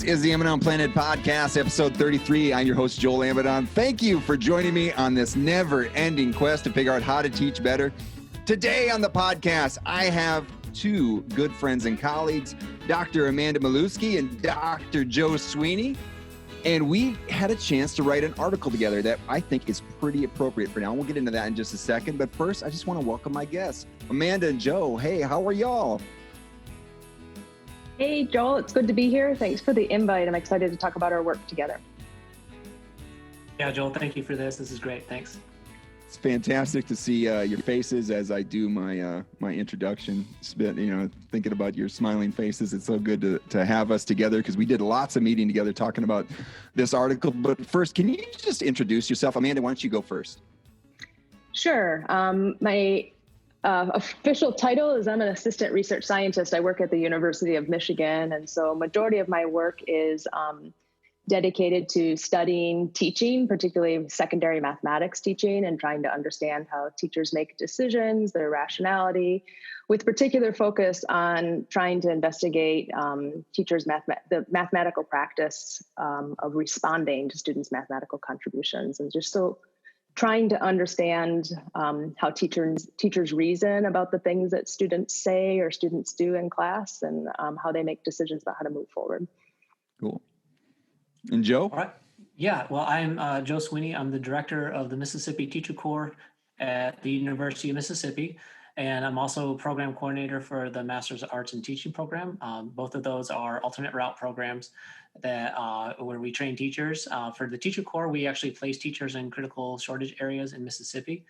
This is the Amidon Planet Podcast, episode 33. I'm your host, Joel Amidon. Thank you for joining me on this never-ending quest to figure out how to teach better. Today on the podcast, I have two good friends and colleagues, Dr. Amanda Milewski and Dr. Joe Sweeney. And we had a chance to write an article together that I think is pretty appropriate for now. We'll get into that in just a second. But first, I just want to welcome my guests, Amanda and Joe. Hey, how are y'all? Hey, Joel, it's good to be here. Thanks for the invite. I'm excited to talk about our work together. Yeah, Joel, thank you for this. This is great. Thanks. It's fantastic to see your faces as I do my my introduction. Thinking about your smiling faces. It's so good to have us together because we did lots of meeting together talking about this article. But first, can you just introduce yourself? Amanda, why don't you go first? Sure. My official title is I'm an assistant research scientist. I work at the University of Michigan. And so majority of my work is dedicated to studying teaching, particularly secondary mathematics teaching, and trying to understand how teachers make decisions, their rationality, with particular focus on trying to investigate teachers' the mathematical practice of responding to students' mathematical contributions, and just so trying to understand how teachers reason about the things that students say or students do in class, and how they make decisions about how to move forward. Cool. And Joe? All right. Yeah, well, I'm Joe Sweeney. I'm the director of the Mississippi Teacher Corps at the University of Mississippi, and I'm also program coordinator for the Master's of Arts in Teaching program. Both of those are alternate route programs that where we train teachers. For the Teacher Corps, we actually place teachers in critical shortage areas in Mississippi,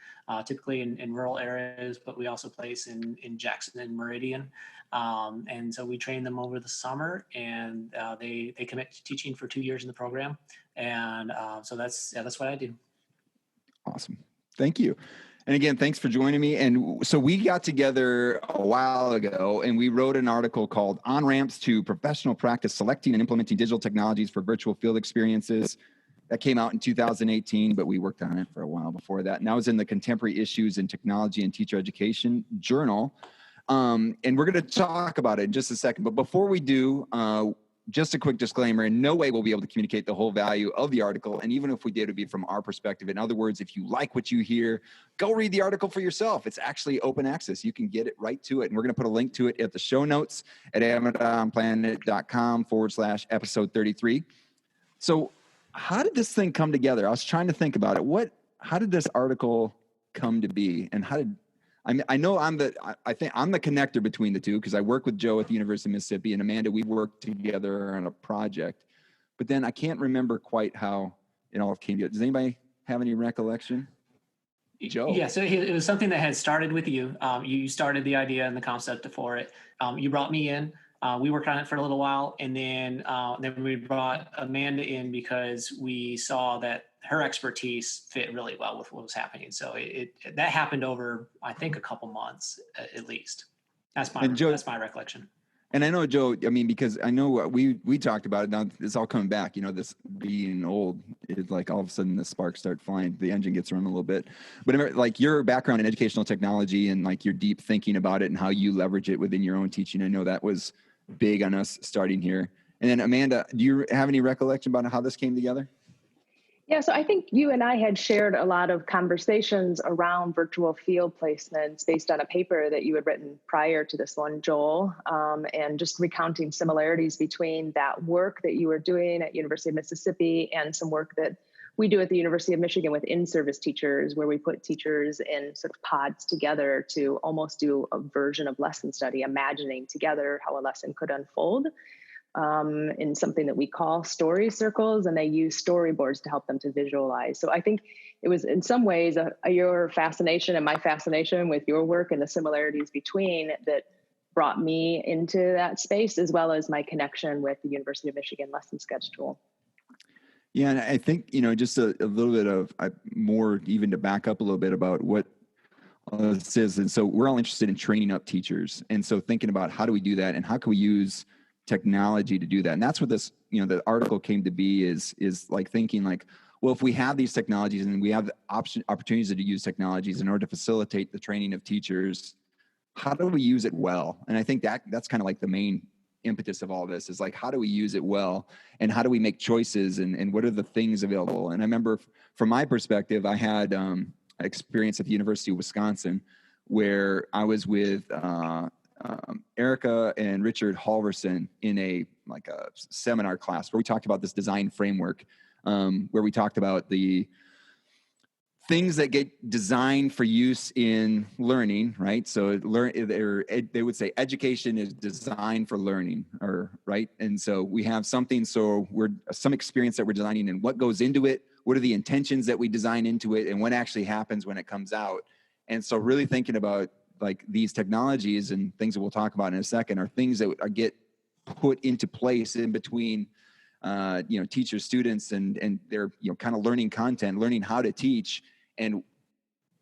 typically in rural areas, but we also place in Jackson and Meridian. And so we train them over the summer, and they commit to teaching for 2 years in the program. And so that's what I do. Awesome. Thank you. And again, thanks for joining me. And so we got together a while ago and we wrote an article called On-Ramps to Professional Practice Selecting and Implementing Digital Technologies for Virtual Field Experiences. That came out in 2018, but we worked on it for a while before that. And that was in the Contemporary Issues in Technology and Teacher Education Journal. And we're going to talk about it in just a second. But before we do, just a quick disclaimer, in no way will we be able to communicate the whole value of the article. And even if we did, it would be from our perspective. In other words, if you like what you hear, go read the article for yourself. It's actually open access. You can get it right to it. And we're going to put a link to it at the show notes at amidonplanet.com/episode 33. So how did this thing come together? I was trying to think about it. How did this article come to be? And I know I think I'm the connector between the two because I work with Joe at the University of Mississippi, and Amanda, we worked together on a project, but then I can't remember quite how it all came together. Does anybody have any recollection? Joe? Yeah, so it was something that had started with you. You started the idea and the concept for it. You brought me in. We worked on it for a little while, and then we brought Amanda in because we saw that her expertise fit really well with what was happening. So that happened over, I think, a couple months at least. That's my recollection. And I know, Joe, I mean, because I know we talked about it. Now it's all coming back. This being old, it's like all of a sudden the sparks start flying. The engine gets run a little bit. But like your background in educational technology and like your deep thinking about it and how you leverage it within your own teaching, I know that was big on us starting here. And then Amanda, do you have any recollection about how this came together? Yeah, so I think you and I had shared a lot of conversations around virtual field placements based on a paper that you had written prior to this one, Joel, and just recounting similarities between that work that you were doing at University of Mississippi and some work that we do at the University of Michigan with in-service teachers, where we put teachers in sort of pods together to almost do a version of lesson study, imagining together how a lesson could unfold. In something that we call story circles, and they use storyboards to help them to visualize. So I think it was in some ways your fascination and my fascination with your work and the similarities between that brought me into that space, as well as my connection with the University of Michigan lesson sketch tool. Yeah, and I think, just a little bit of more, even to back up a little bit about what this is. And so we're all interested in training up teachers. And so thinking about how do we do that and how can we use technology to do that. And that's what this, the article came to be is like thinking like, well, if we have these technologies and we have the opportunities to use technologies in order to facilitate the training of teachers, how do we use it well? And I think that's kind of like the main impetus of all this is like, how do we use it well, and how do we make choices, and what are the things available? And I remember from my perspective, I had experience at the University of Wisconsin where I was with Erica and Richard Halverson in a seminar class where we talked about this design framework, where we talked about the things that get designed for use in learning, right? So they would say education is designed for learning, or right. And so we have something, so some experience that we're designing, and what goes into it, what are the intentions that we design into it, and what actually happens when it comes out. And so really thinking about like these technologies and things that we'll talk about in a second are things that get put into place in between teachers, students, and they're kind of learning content, learning how to teach, and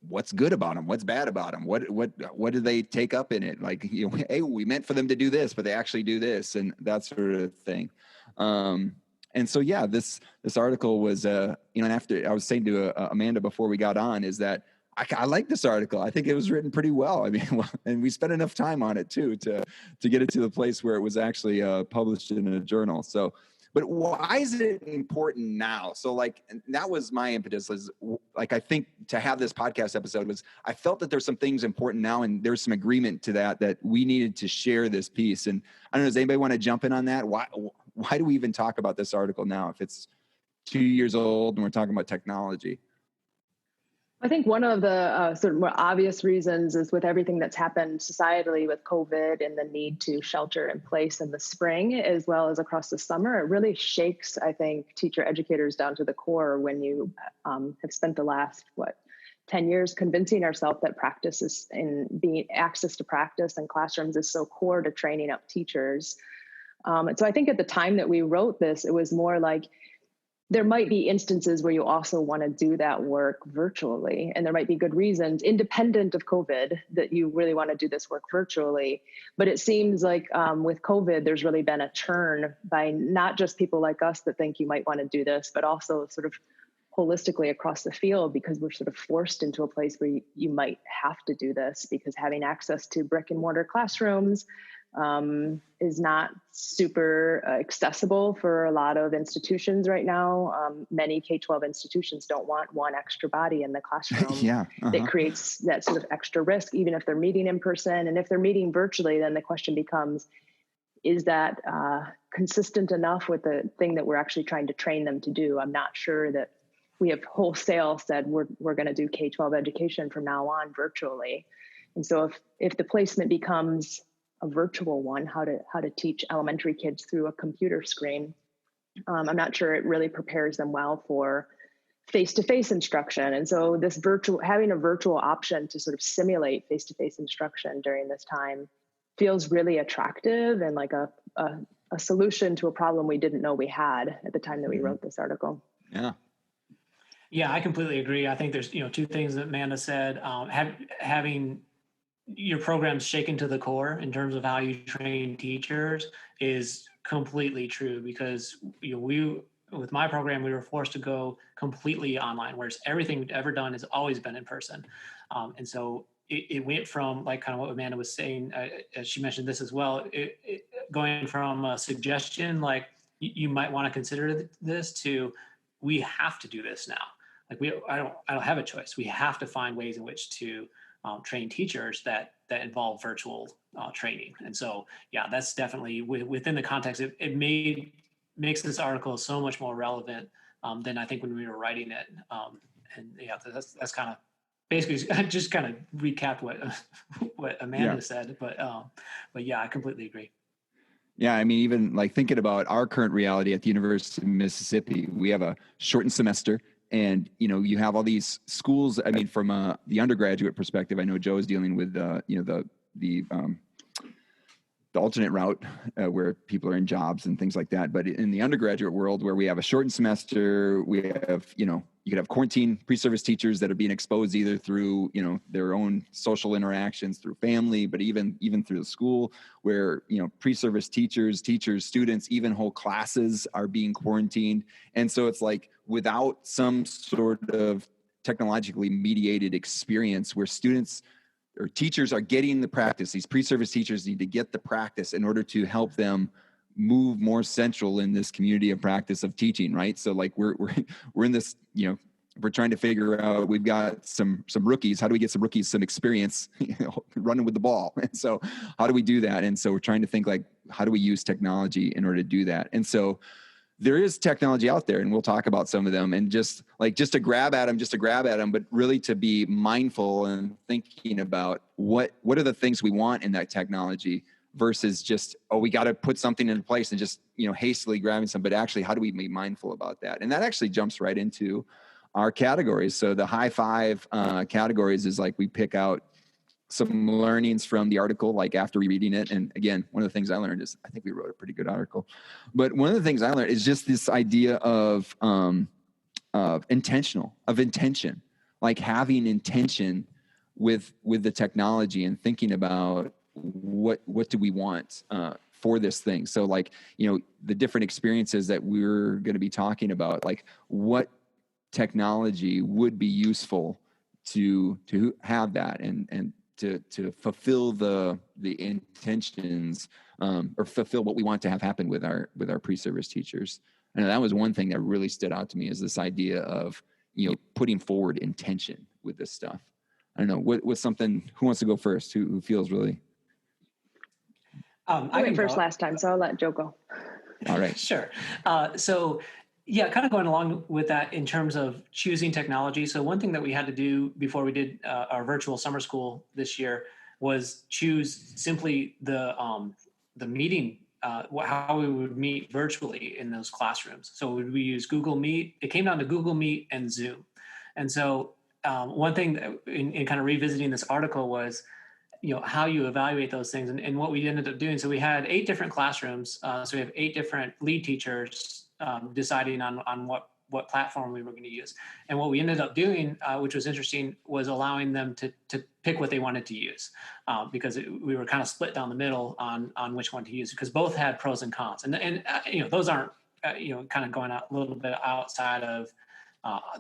what's good about them, what's bad about them, what do they take up in it? Like, hey, we meant for them to do this, but they actually do this, and that sort of thing. And so, yeah, this article was, and after I was saying to Amanda before we got on, is that I like this article. I think it was written pretty well. I mean, and we spent enough time on it too to get it to the place where it was actually published in a journal. So, but why is it important now? So like, that was my impetus, is like, I think to have this podcast episode was, I felt that there's some things important now, and there's some agreement to that we needed to share this piece. And I don't know, does anybody want to jump in on that? Why do we even talk about this article now if it's 2 years old and we're talking about technology? I think one of the sort of more obvious reasons is with everything that's happened societally with COVID and the need to shelter in place in the spring, as well as across the summer. It really shakes, I think, teacher educators down to the core when you have spent the last, 10 years convincing ourselves that practice is, and being access to practice in classrooms is so core to training up teachers. And so I think at the time that we wrote this, it was more like, there might be instances where you also want to do that work virtually, and there might be good reasons, independent of COVID, that you really want to do this work virtually. But it seems like with COVID, there's really been a churn by not just people like us that think you might want to do this, but also sort of holistically across the field, because we're sort of forced into a place where you might have to do this, because having access to brick and mortar classrooms is not super accessible for a lot of institutions right now. Many K-12 institutions don't want one extra body in the classroom. That creates that sort of extra risk, even if they're meeting in person. And if they're meeting virtually, then the question becomes, is that consistent enough with the thing that we're actually trying to train them to do? I'm not sure that we have wholesale said we're going to do K-12 education from now on virtually. And so if the placement becomes a virtual one, how to teach elementary kids through a computer screen, I'm not sure it really prepares them well for face-to-face instruction. And so having a virtual option to sort of simulate face-to-face instruction during this time feels really attractive, and like a solution to a problem we didn't know we had at the time that we wrote this article. Yeah, I completely agree. I think there's two things that Amanda said. Having your program's shaken to the core in terms of how you train teachers is completely true, because with my program, we were forced to go completely online, whereas everything we've ever done has always been in person. And so it went from, like kind of what Amanda was saying, as she mentioned this as well, going from a suggestion, like you might want to consider this, to we have to do this now. Like I don't have a choice. We have to find ways in which to train teachers that involve virtual training. And so, yeah, that's definitely within the context. It makes this article so much more relevant than I think when we were writing it. And yeah, that's kind of basically, I just kind of recapped what Amanda said, but yeah, I completely agree. Yeah, I mean, even like thinking about our current reality at the University of Mississippi, we have a shortened semester. And, you have all these schools. I mean, from the undergraduate perspective, I know Joe is dealing with, the alternate route where people are in jobs and things like that. But in the undergraduate world, where we have a shortened semester, we have, you could have quarantine pre-service teachers that are being exposed either through, their own social interactions, through family, but even through the school, where, pre-service teachers, students, even whole classes are being quarantined. And so it's like, without some sort of technologically mediated experience where students or teachers are getting the practice. These pre-service teachers need to get the practice in order to help them move more central in this community of practice of teaching, right? So like we're in this, we're trying to figure out, we've got some rookies. How do we get some rookies some experience, running with the ball? And so how do we do that? And so we're trying to think like, how do we use technology in order to do that? And so there is technology out there, and we'll talk about some of them, and just to grab at them, but really to be mindful and thinking about what are the things we want in that technology versus just, we got to put something into place and just, hastily grabbing some, but actually, how do we be mindful about that? And that actually jumps right into our categories. So the high five categories is like, we pick out some learnings from the article, like after reading it. And again, one of the things I learned is, I think we wrote a pretty good article, but one of the things I learned is just this idea of intention, like having intention with the technology and thinking about what do we want for this thing. So like, the different experiences that we're going to be talking about, like what technology would be useful to have that and to fulfill the intentions or fulfill what we want to have happen with our pre-service teachers. And that was one thing that really stood out to me, is this idea of putting forward intention with this stuff. I don't know, what's something, who wants to go first? Who feels really? I went first last time, so I'll let Joe go. All right. Sure. So yeah, kind of going along with that in terms of choosing technology. So one thing that we had to do before we did our virtual summer school this year was choose simply the meeting, how we would meet virtually in those classrooms. So would we use Google Meet? It came down to Google Meet and Zoom. And so one thing that in kind of revisiting this article was, how you evaluate those things and what we ended up doing. So we had 8 different classrooms. So we have 8 different lead teachers deciding on what platform we were going to use. And what we ended up doing, which was interesting, was allowing them to pick what they wanted to use, because we were kind of split down the middle on which one to use, because both had pros and cons. And those aren't, kind of going out a little bit outside of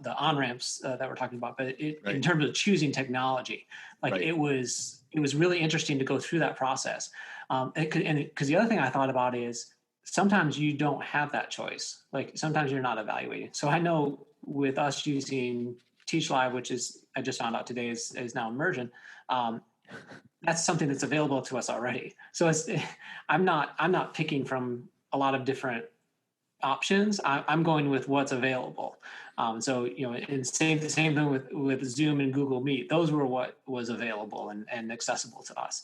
the on-ramps that we're talking about, but Right. In terms of choosing technology, like Right. it was really interesting to go through that process. Because the other thing I thought about is, sometimes you don't have that choice. Like sometimes you're not evaluating. So I know with us using Teach Live, which is, I just found out today is now Immersion, that's something that's available to us already. So I'm not picking from a lot of different options. I'm going with what's available. So, and same thing with Zoom and Google Meet. Those were what was available and accessible to us.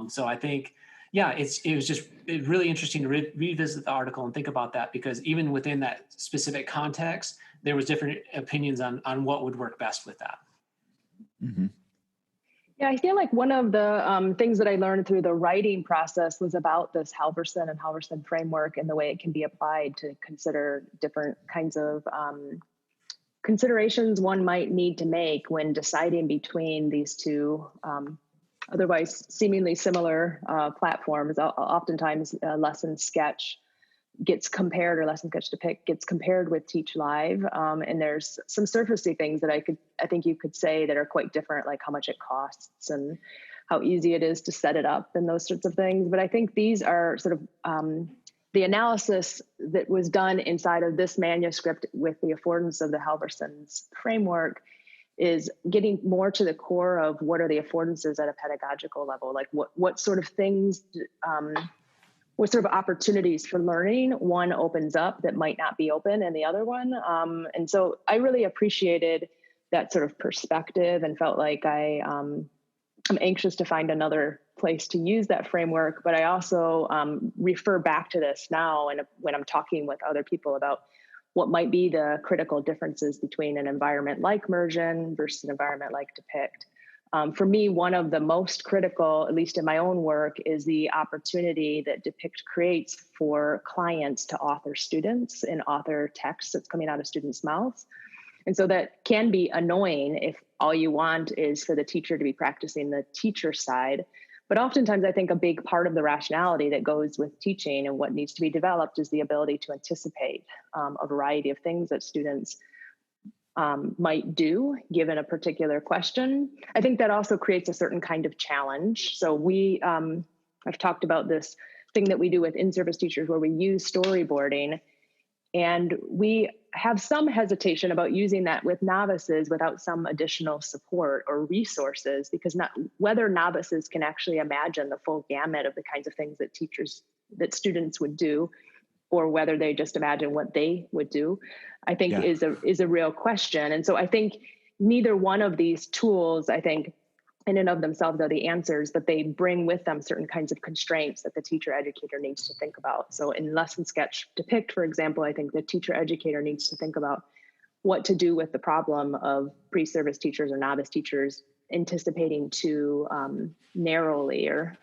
So I think, yeah, it was just really interesting to revisit the article and think about that, because even within that specific context, there was different opinions on what would work best with that. Mm-hmm. Yeah, I feel like one of the things that I learned through the writing process was about this Halverson and Halverson framework and the way it can be applied to consider different kinds of considerations one might need to make when deciding between these two otherwise seemingly similar platforms. Oftentimes Lesson Sketch gets compared, or Lesson Sketch to Pick gets compared with Teach Live. And there's some surfacey things that I think you could say that are quite different, like how much it costs and how easy it is to set it up and those sorts of things. But I think these are sort of the analysis that was done inside of this manuscript with the affordance of the Halverson's framework is getting more to the core of what are the affordances at a pedagogical level, like what sort of things, what sort of opportunities for learning one opens up that might not be open in the other one. And so I really appreciated that sort of perspective and felt like I'm anxious to find another place to use that framework. But I also refer back to this now and when I'm talking with other people about what might be the critical differences between an environment like Immersion versus an environment like Depict. For me, one of the most critical, at least in my own work, is the opportunity that Depict creates for clients to author students and author text that's coming out of students' mouths. And so that can be annoying if all you want is for the teacher to be practicing the teacher side. But oftentimes, I think a big part of the rationality that goes with teaching and what needs to be developed is the ability to anticipate a variety of things that students might do given a particular question. I think that also creates a certain kind of challenge. So I've talked about this thing that we do with in-service teachers where we use storyboarding, and we have some hesitation about using that with novices without some additional support or resources, because whether novices can actually imagine the full gamut of the kinds of things that students would do, or whether they just imagine what they would do, I think is a real question. And so I think neither one of these tools, I think, in and of themselves are the answers, but they bring with them certain kinds of constraints that the teacher educator needs to think about. So in Lesson Sketch Depict, for example, I think the teacher educator needs to think about what to do with the problem of pre-service teachers or novice teachers anticipating too narrowly, or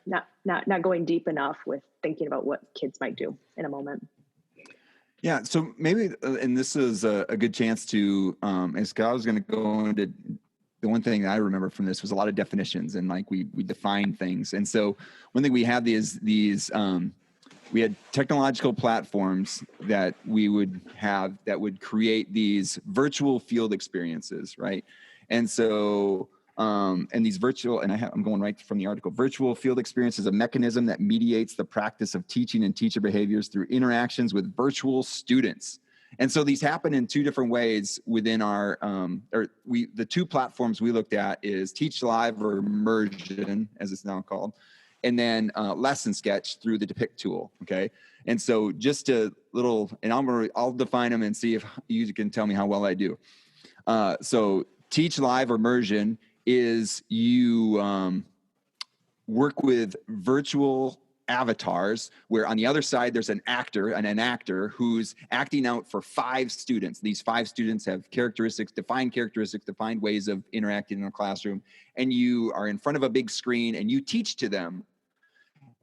not going deep enough with thinking about what kids might do in a moment. Yeah, so maybe, and this is a good chance to, as I was going to go into, the one thing that I remember from this was a lot of definitions, and like we define things. And so one thing we had we had technological platforms that we would have that would create these virtual field experiences, right? And so, and these virtual, and I'm going right from the article, virtual field experience is a mechanism that mediates the practice of teaching and teacher behaviors through interactions with virtual students. And so these happen in two different ways within our, the two platforms we looked at is Teach Live, or Immersion, as it's now called, and then Lesson Sketch through the Depict tool, okay? And so just a little, and I'll define them and see if you can tell me how well I do. So Teach Live or Immersion is you work with virtual avatars where on the other side there's an actor who's acting out for 5 students. These 5 students have defined ways of interacting in a classroom, and you are in front of a big screen and you teach to them.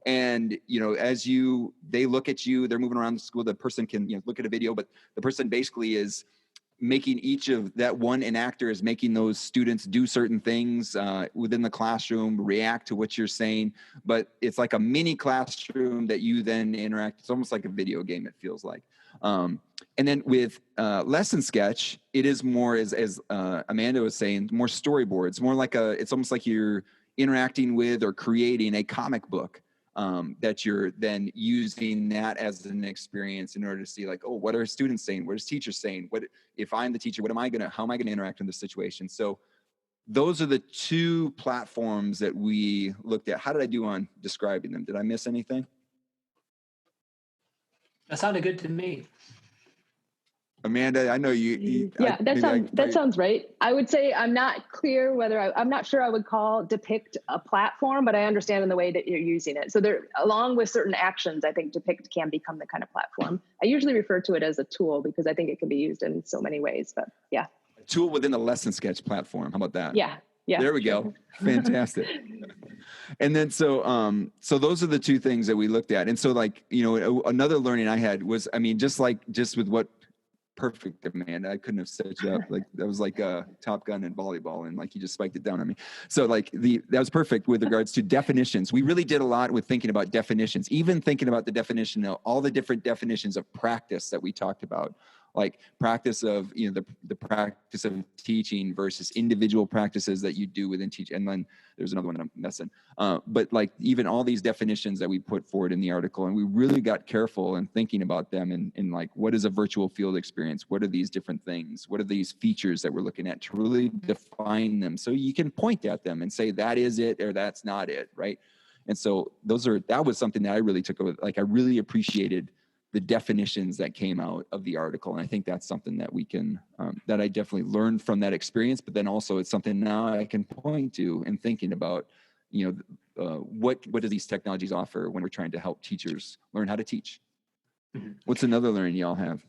And as they look at you, they're moving around the school, the person can look at a video, but the person basically is making an actor is making those students do certain things within the classroom, react to what you're saying. But it's like a mini classroom that you then interact. It's almost like a video game, it feels like. And then with Lesson Sketch, it is more, as Amanda was saying, more storyboards, more like it's almost like you're interacting with or creating a comic book. That you're then using that as an experience in order to see, like, oh, what are students saying? What is teachers saying? What if I'm the teacher? How am I going to interact in this situation? So those are the two platforms that we looked at. How did I do on describing them? Did I miss anything? That sounded good to me. Amanda, I know you. Yeah, that sounds right. I would say I'm not clear I'm not sure I would call Depict a platform, but I understand in the way that you're using it. So there, along with certain actions, I think Depict can become the kind of platform. I usually refer to it as a tool because I think it can be used in so many ways, but yeah. A tool within the Lesson Sketch platform. How about that? Yeah. There we go. Fantastic. And then, so those are the two things that we looked at. And so another learning I had was, just with what, perfect, Amanda. I couldn't have set you up. Like that was like a Top Gun in volleyball, and like you just spiked it down on me. So that was perfect with regards to definitions. We really did a lot with thinking about definitions, even thinking about the definition of all the different definitions of practice that we talked about, like practice of the practice of teaching versus individual practices that you do within teaching. And then there's another one that I'm messing. But like even all these definitions that we put forward in the article, and we really got careful in thinking about them and like, what is a virtual field experience? What are these different things? What are these features that we're looking at to really define them so you can point at them and say that is it or that's not it, right? And so that was something that I really took over. Like I really appreciated the definitions that came out of the article. And I think that's something that we can, that I definitely learned from that experience, but then also it's something now I can point to in thinking about, what do these technologies offer when we're trying to help teachers learn how to teach? Mm-hmm. What's another learning y'all have?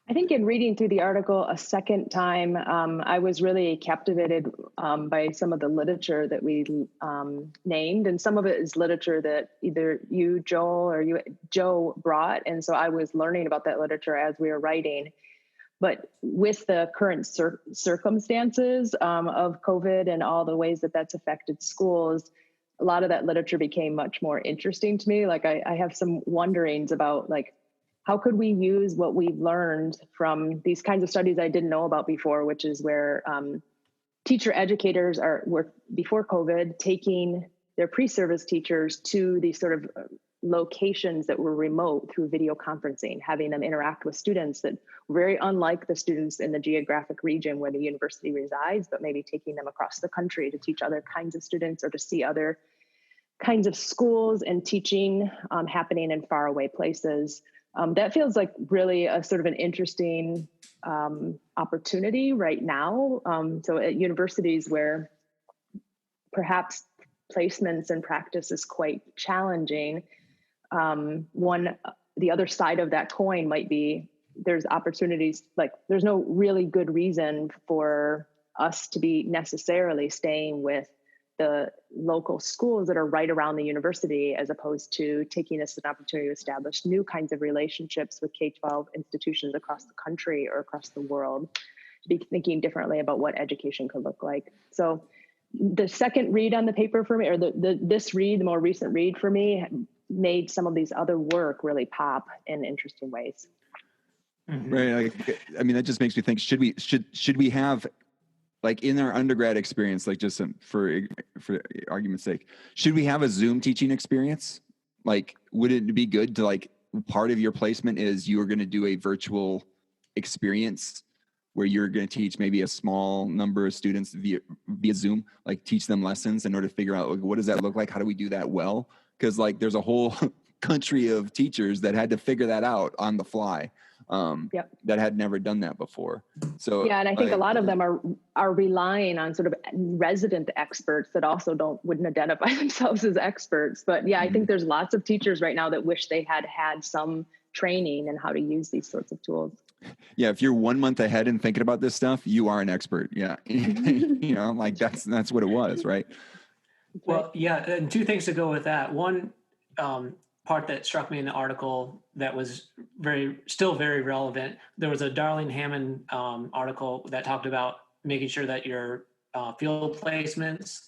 I think in reading through the article a second time, I was really captivated by some of the literature that we named, and some of it is literature that either you, Joel, or Joe brought, and so I was learning about that literature as we were writing. But with the current circumstances of COVID and all the ways that that's affected schools, a lot of that literature became much more interesting to me. Like I have some wonderings about like, how could we use what we've learned from these kinds of studies I didn't know about before, which is where teacher educators were before COVID taking their pre-service teachers to these sort of locations that were remote through video conferencing, having them interact with students that were very unlike the students in the geographic region where the university resides, but maybe taking them across the country to teach other kinds of students or to see other kinds of schools and teaching happening in faraway places. That feels like really a sort of an interesting opportunity right now. So at universities where perhaps placements and practice is quite challenging, the other side of that coin might be there's opportunities, like there's no really good reason for us to be necessarily staying with the local schools that are right around the university, as opposed to taking this as an opportunity to establish new kinds of relationships with K-12 institutions across the country or across the world, to be thinking differently about what education could look like. So the second read on the paper for me, or the more recent read for me, made some of these other work really pop in interesting ways. Right. Like, I mean, that just makes me think, should we have, like in our undergrad experience, like just for argument's sake, should we have a Zoom teaching experience? Like, would it be good to, like, part of your placement is you are going to do a virtual experience where you're going to teach maybe a small number of students via Zoom, like teach them lessons in order to figure out, like, what does that look like? How do we do that well? Because like there's a whole country of teachers that had to figure that out on the fly. That had never done that before. So yeah, and I think a lot of them are relying on sort of resident experts that also wouldn't identify themselves as experts. But yeah, I think there's lots of teachers right now that wish they had some training in how to use these sorts of tools. Yeah, if you're 1 month ahead and thinking about this stuff, you are an expert. Yeah, you know, like that's what it was, right? Well, yeah, and two things to go with that. One, part that struck me in the article that was still very relevant. There was a Darlene Hammond article that talked about making sure that your field placements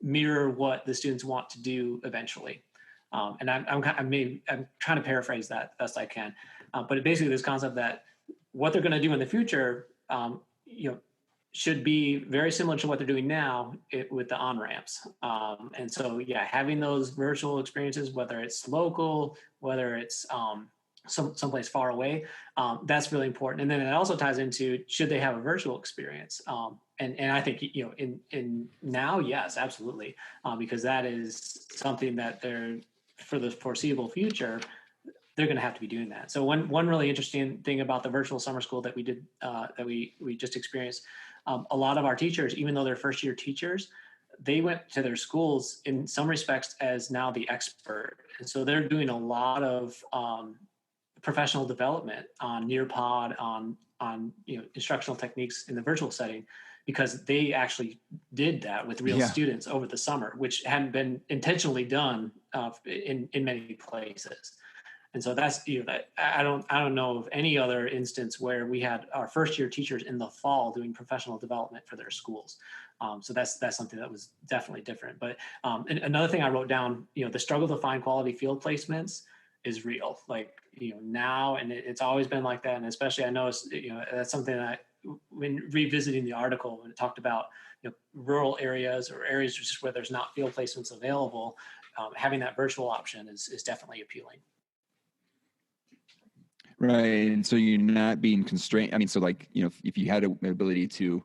mirror what the students want to do eventually. And I'm trying to paraphrase that best I can, but basically this concept that what they're going to do in the future, should be very similar to what they're doing now with the on-ramps. And so, yeah, having those virtual experiences, whether it's local, whether it's someplace far away, that's really important. And then it also ties into, should they have a virtual experience? And I think, in now, yes, absolutely. Because that is something that for the foreseeable future, they're going to have to be doing that. So one really interesting thing about the virtual summer school that we did, that we just experienced, a lot of our teachers, even though they're first year teachers, they went to their schools in some respects as now the expert. And so they're doing a lot of professional development on Nearpod, on instructional techniques in the virtual setting, because they actually did that with real students over the summer, which hadn't been intentionally done in many places. And so that's, I don't know of any other instance where we had our first year teachers in the fall doing professional development for their schools. So that's something that was definitely different. But and another thing I wrote down, the struggle to find quality field placements is real. Like, now, and it's always been like that. And especially I noticed, that's something that when revisiting the article, when it talked about, rural areas or areas just where there's not field placements available, having that virtual option is definitely appealing. Right. And so you're not being constrained. I mean, so like, if you had an ability to,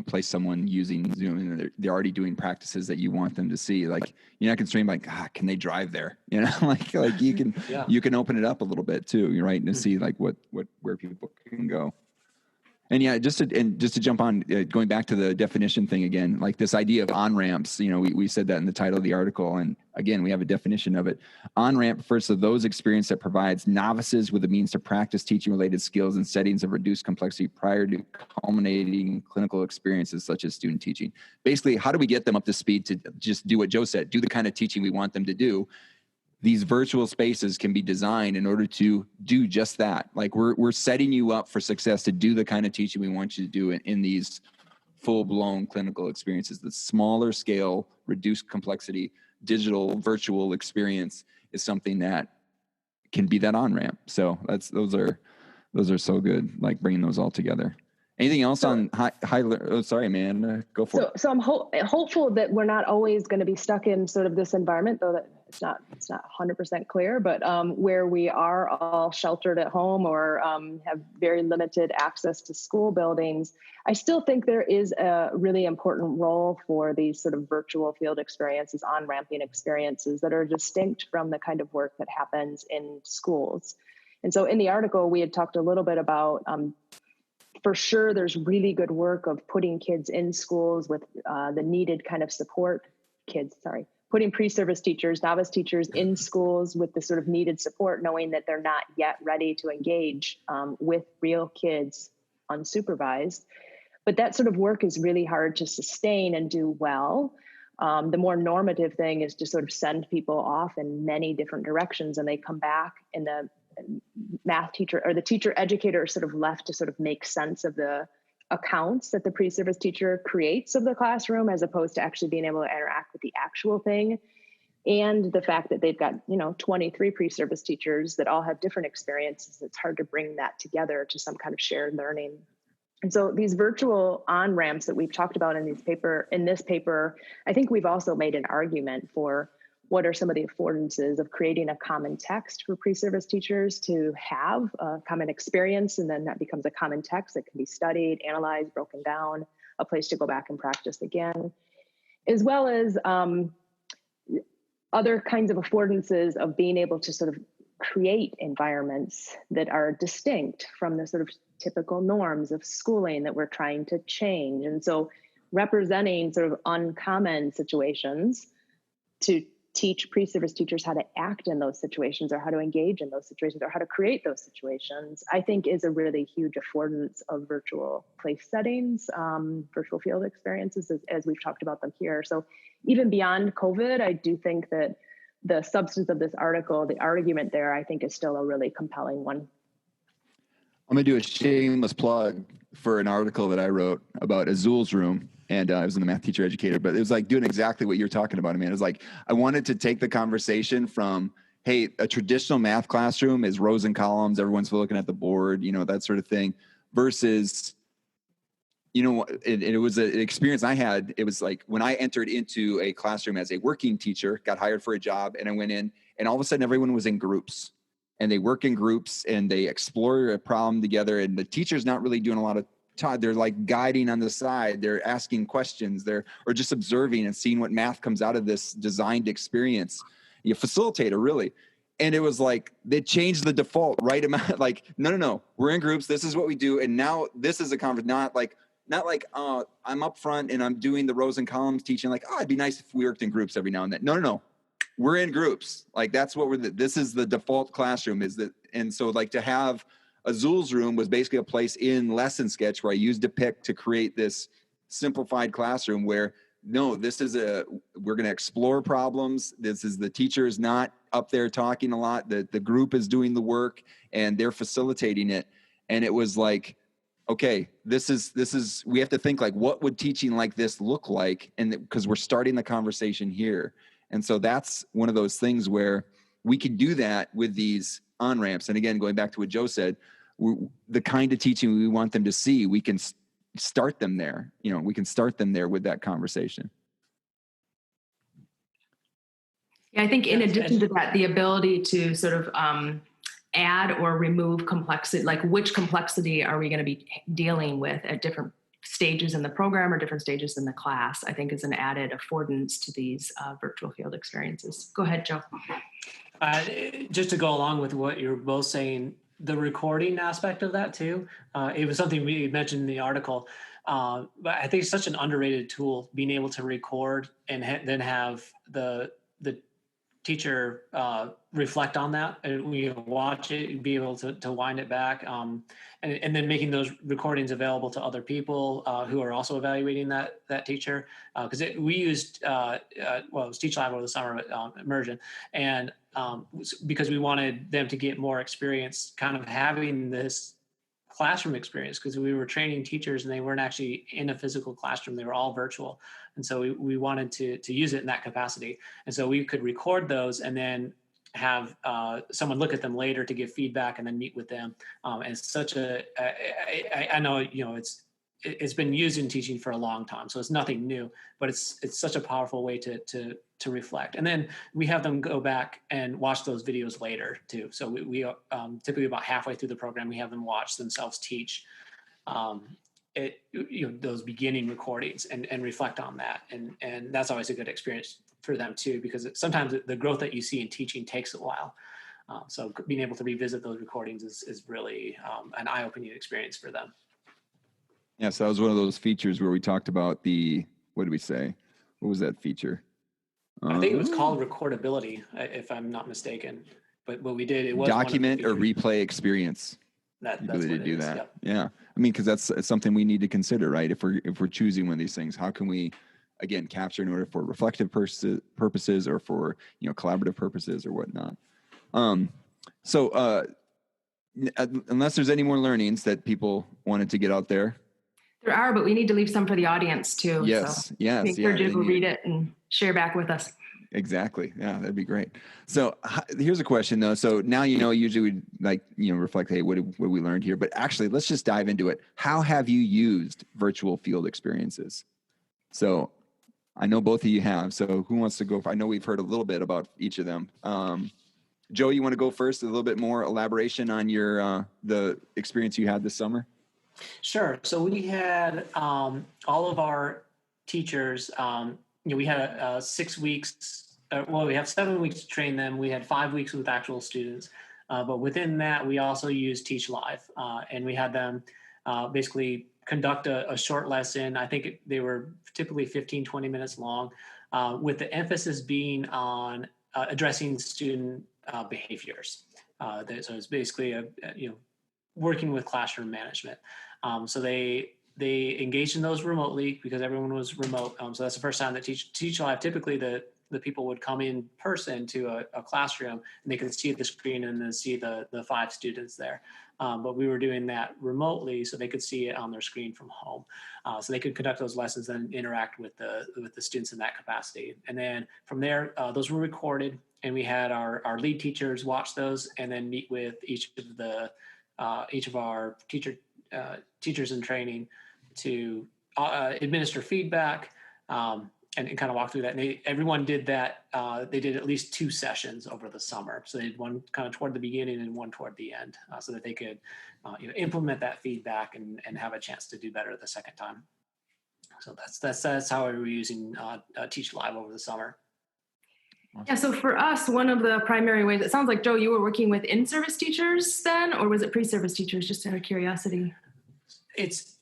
place someone using Zoom and they're already doing practices that you want them to see, like you're not constrained by, can they drive there? Like you can, you can open it up a little bit too, right? And to see like where people can go. And yeah, just to jump on, going back to the definition thing again, like this idea of on-ramps, we said that in the title of the article. And again, we have a definition of it. On-ramp refers to those experience that provides novices with the means to practice teaching related skills in settings of reduced complexity prior to culminating clinical experiences such as student teaching. Basically, how do we get them up to speed to just do what Joe said, do the kind of teaching we want them to do? These virtual spaces can be designed in order to do just that. Like we're setting you up for success to do the kind of teaching we want you to do in these full-blown clinical experiences. The smaller scale, reduced complexity, digital, virtual experience is something that can be that on-ramp. So those are so good, like bringing those all together. Anything else on oh, sorry, man, go for it. So I'm hopeful that we're not always going to be stuck in sort of this environment, though that it's not 100% clear, but where we are all sheltered at home or have very limited access to school buildings. I still think there is a really important role for these sort of virtual field experiences, on-ramping experiences that are distinct from the kind of work that happens in schools. And so in the article, we had talked a little bit about for sure, there's really good work of putting kids in schools with the needed kind of support. Putting pre-service teachers, novice teachers in schools with the sort of needed support, knowing that they're not yet ready to engage with real kids unsupervised. But that sort of work is really hard to sustain and do well. The more normative thing is to sort of send people off in many different directions, and they come back, and the math teacher or the teacher educator are sort of left to sort of make sense of the accounts that the pre-service teacher creates of the classroom, as opposed to actually being able to interact with the actual thing. And the fact that they've got, 23 pre-service teachers that all have different experiences, it's hard to bring that together to some kind of shared learning. And so these virtual on-ramps that we've talked about in this paper, I think we've also made an argument for what are some of the affordances of creating a common text for pre-service teachers to have a common experience, and then that becomes a common text that can be studied, analyzed, broken down, a place to go back and practice again, as well as other kinds of affordances of being able to sort of create environments that are distinct from the sort of typical norms of schooling that we're trying to change. And so representing sort of uncommon situations to teach pre-service teachers how to act in those situations, or how to engage in those situations, or how to create those situations, I think is a really huge affordance of virtual place settings, virtual field experiences, as we've talked about them here. So even beyond COVID, I do think that the substance of this article, the argument there, I think is still a really compelling one. I'm going to do a shameless plug for an article that I wrote about Azul's room. And I was in the math teacher educator, but it was like doing exactly what you're talking about, man. It was like, I wanted to take the conversation from, hey, a traditional math classroom is rows and columns, everyone's looking at the board, that sort of thing, versus, it was an experience I had. It was like when I entered into a classroom as a working teacher, got hired for a job, and I went in, and all of a sudden everyone was in groups, and they work in groups, and they explore a problem together, and the teacher's not really doing a lot of they're like guiding on the side. They're asking questions. Or just observing and seeing what math comes out of this designed experience. You facilitator, really. And it was like, they changed the default right amount. Like, no, we're in groups. This is what we do. And now this is a conference, not like, I'm up front and I'm doing the rows and columns teaching. Like, it'd be nice if we worked in groups every now and then. No. We're in groups. Like, that's what this is the default classroom and so like to have Azul's room was basically a place in Lesson Sketch where I used a pick to create this simplified classroom where, we're going to explore problems. This is the teacher is not up there talking a lot. The group is doing the work and they're facilitating it. And it was like, okay, this is, we have to think like, what would teaching like this look like? And because we're starting the conversation here. And so that's one of those things where we can do that with these on-ramps. And again, going back to what Joe said, the kind of teaching we want them to see, we can start them there. We can start them there with that conversation. Yeah, I think in addition to that, the ability to sort of add or remove complexity, like which complexity are we going to be dealing with at different stages in the program or different stages in the class, I think is an added affordance to these virtual field experiences. Go ahead, Joe. Just to go along with what you're both saying, the recording aspect of that too, it was something we mentioned in the article, but I think it's such an underrated tool, being able to record and then have the teacher reflect on that, and we watch it, be able to wind it back, and then making those recordings available to other people who are also evaluating that teacher. Because we used, it was Teach Live over the summer, Immersion, and because we wanted them to get more experience kind of having this classroom experience, because we were training teachers and they weren't actually in a physical classroom, they were all virtual. And so we wanted to use it in that capacity. And so we could record those and then have someone look at them later to give feedback and then meet with them. And such I know, it's been used in teaching for a long time, so it's nothing new, but it's such a powerful way to reflect. And then we have them go back and watch those videos later too. So we typically about halfway through the program, we have them watch themselves teach those beginning recordings and reflect on that. And that's always a good experience for them too, because sometimes the growth that you see in teaching takes a while. So being able to revisit those recordings is really an eye-opening experience for them. Yeah, so that was one of those features where we talked about what did we say? What was that feature? I think it was called recordability, if I'm not mistaken. But what we did, it was document or replay experience. That's ability what to do it is. that. Yep. Yeah, I mean, because that's something we need to consider, right? If we're choosing one of these things, how can we, again, capture in order for reflective purposes or for collaborative purposes or whatnot. So unless there's any more learnings that people wanted to get out there. There are, but we need to leave some for the audience too. Yes, so yes. I encourage you to read it and share back with us. Exactly. Yeah, that'd be great. So here's a question though. So now, usually we reflect, hey, what we learned here, but actually let's just dive into it. How have you used virtual field experiences? So I know both of you have, so who wants to go? I know we've heard a little bit about each of them. Joe, you want to go first? A little bit more elaboration on your, the experience you had this summer? Sure. So we had all of our teachers, we had 6 weeks, we have 7 weeks to train them. We had 5 weeks with actual students. But within that, we also used Teach Live. And we had them basically conduct a short lesson. I think they were typically 15, 20 minutes long, with the emphasis being on addressing student behaviors. So it's basically working with classroom management. So they engaged in those remotely because everyone was remote. So that's the first time that Teach Live, typically the people would come in person to a classroom and they could see the screen and then see the 5 students there. But we were doing that remotely so they could see it on their screen from home. So they could conduct those lessons and interact with the students in that capacity. And then from there, those were recorded and we had our lead teachers watch those and then meet with each of our teachers in training to administer feedback and kind of walk through that. And everyone did that. They did at least 2 sessions over the summer. So they did one kind of toward the beginning and one toward the end so that they could implement that feedback and have a chance to do better the second time. So that's how we were using Teach Live over the summer. Yeah, so for us, one of the primary ways, it sounds like, Joe, you were working with in-service teachers then, or was it pre-service teachers, just out of curiosity? It's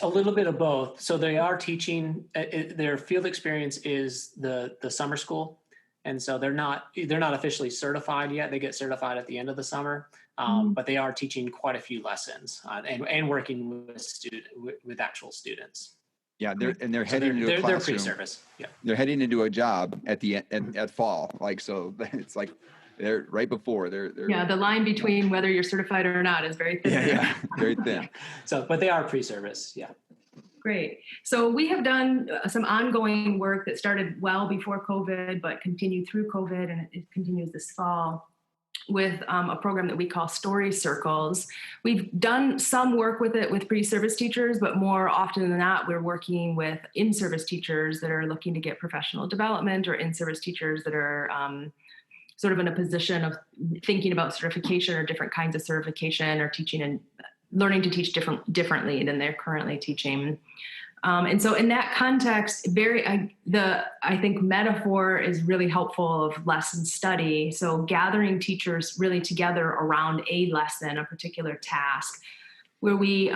a little bit of both. So they are teaching, their field experience is the summer school. And so they're not officially certified yet. They get certified at the end of the summer, but they are teaching quite a few lessons and working with actual students. Yeah, they're heading into a classroom. They're pre-service. Yeah, they're heading into a job at fall. So it's like they're right before they're. Yeah, the line between whether you're certified or not is very thin. Yeah, very thin. But they are pre-service. Yeah. Great. So we have done some ongoing work that started well before COVID, but continued through COVID, and it continues this fall, with a program that we call Story Circles. We've done some work with it with pre-service teachers, but more often than not, we're working with in-service teachers that are looking to get professional development, or in-service teachers that are sort of in a position of thinking about certification or different kinds of certification, or teaching and learning to teach differently than they're currently teaching. And so in that context, I think metaphor is really helpful of lesson study. So gathering teachers really together around a lesson, a particular task, where we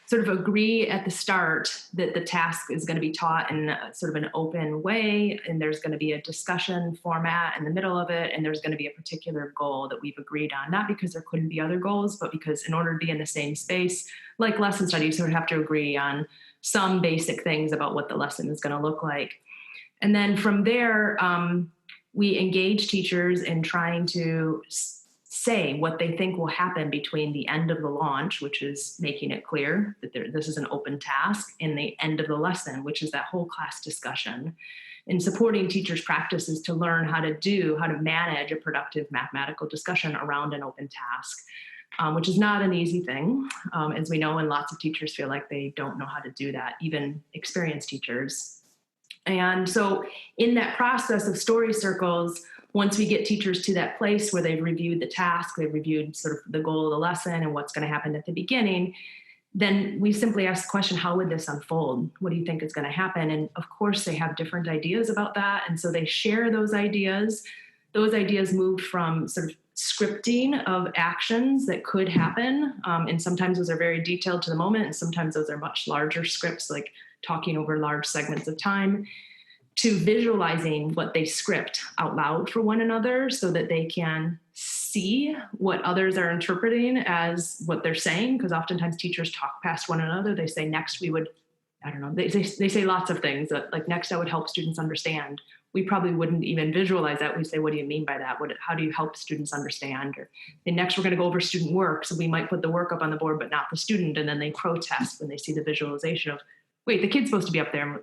sort of agree at the start that the task is going to be taught in sort of an open way, and there's going to be a discussion format in the middle of it, and there's going to be a particular goal that we've agreed on, not because there couldn't be other goals, but because in order to be in the same space, like lesson study, you sort of have to agree on some basic things about what the lesson is going to look like. And then from there, we engage teachers in trying to say what they think will happen between the end of the launch, which is making it clear that this is an open task, and the end of the lesson, which is that whole class discussion. in supporting teachers' practices to learn how to manage a productive mathematical discussion around an open task, which is not an easy thing, as we know, and lots of teachers feel like they don't know how to do that, even experienced teachers. And so in that process of story circles, once we get teachers to that place where they've reviewed the task, they've reviewed sort of the goal of the lesson and what's going to happen at the beginning, then we simply ask the question, how would this unfold? What do you think is going to happen? And of course, they have different ideas about that. And so they share those ideas. Those ideas moved from sort of scripting of actions that could happen. And sometimes those are very detailed to the moment. And sometimes those are much larger scripts, like talking over large segments of time, to visualizing what they script out loud for one another so that they can see what others are interpreting as what they're saying. Because oftentimes teachers talk past one another. They say, next we would, I don't know, they say lots of things that, like, next I would help students understand. We probably wouldn't even visualize that. We say, what do you mean by that? How do you help students understand? Or next we're going to go over student work. So we might put the work up on the board, but not the student. And then they protest when they see the visualization of, wait, the kid's supposed to be up there.